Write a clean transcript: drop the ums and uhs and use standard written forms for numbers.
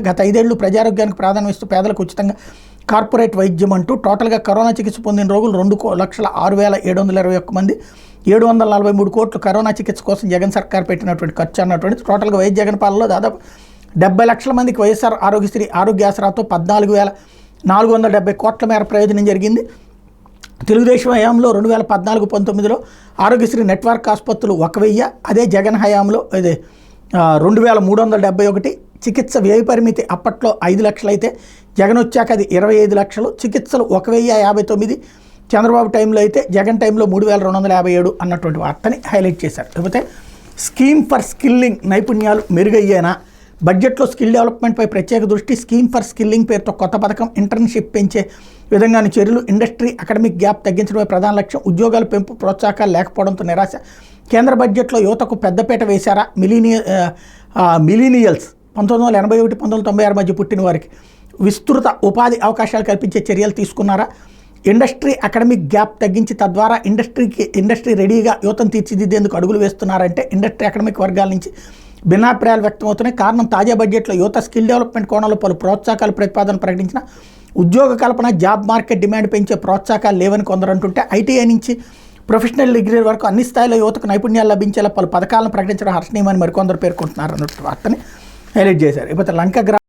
గత 5 ఏళ్లు ప్రజారోగ్యానికి ప్రాధాన్యం ఇస్తూ పేదలకు ఉచితంగా కార్పొరేట్ వైద్యం అంటూ టోటల్గా కరోనా చికిత్స పొందిన రోగులు 2,06,721 మంది, 743 కోట్లు కరోనా చికిత్స కోసం జగన్ సర్కార్ పెట్టినటువంటి ఖర్చు అన్నటువంటి టోటల్గా వైఎస్ జగన్ పాలనలో దాదాపు 70 లక్షల మందికి వైఎస్ఆర్ ఆరోగ్యశ్రీ ఆరోగ్య ఆసరాతో 14,470 కోట్ల మేర ప్రయోజనం జరిగింది. తెలుగుదేశం హయాంలో 2014-19లో ఆరోగ్యశ్రీ నెట్వర్క్ ఆసుపత్రులు 1,000, అదే జగన్ హయాంలో అదే 2,371. చికిత్స వ్యయ పరిమితి అప్పట్లో 5 లక్షలు అయితే జగన్ వచ్చాక అది 25 లక్షలు. చికిత్సలు 1,059. చంద్రబాబు టైంలో అయితే జగన్ టైంలో 3,257 అన్నటువంటి వార్తని హైలైట్ చేశారు. లేకపోతే స్కీమ్ ఫర్ స్కిల్లింగ్ నైపుణ్యాలు మెరుగయ్యేనా, బడ్జెట్లో స్కిల్ డెవలప్మెంట్పై ప్రత్యేక దృష్టి, స్కీమ్ ఫర్ స్కిల్లింగ్ పేరుతో కొత్త పథకం, ఇంటర్న్షిప్ పెంచే విధంగాని చర్యలు, ఇండస్ట్రీ అకాడమిక్ గ్యాప్ తగ్గించడమే ప్రధాన లక్ష్యం, ఉద్యోగాల పెంపు ప్రోత్సాహకాలు లేకపోవడంతో నిరాశ, కేంద్ర బడ్జెట్లో యువతకు పెద్దపీట వేశారా, మిలీనియల్స్ 1981-1996 మధ్య పుట్టిన వారికి విస్తృత ఉపాధి అవకాశాలు కల్పించే చర్యలు తీసుకున్నారా, ఇండస్ట్రీ అకాడమిక్ గ్యాప్ తగ్గించి తద్వారా ఇండస్ట్రీ రెడీగా యువతను తీర్చిదిద్దేందుకు అడుగులు వేస్తున్నారంటే ఇండస్ట్రీ అకాడమిక్ వర్గాల నుంచి భిన్నాభిప్రాయాలు వ్యక్తమవుతున్నాయి. కారణం తాజా బడ్జెట్లో యువత స్కిల్ డెవలప్మెంట్ కోణంలో పలు ప్రోత్సాహకాలు ప్రతిపాదన ప్రకటించిన ఉద్యోగ కల్పన, జాబ్ మార్కెట్ డిమాండ్ పెంచే ప్రోత్సాహకాలు లేవని కొందరు అంటుంటే, ఐటీఐ నుంచి ప్రొఫెషనల్ డిగ్రీ వరకు అన్ని స్థాయిలో యువతకు నైపుణ్యాలు లభించేలా పలు పథకాలను ప్రకటించడం హర్షణీయమని మరికొందరు పేర్కొంటున్నారు అన్నట్టు వార్తని హైలైట్ చేశారు. ఇప్పుడు లంక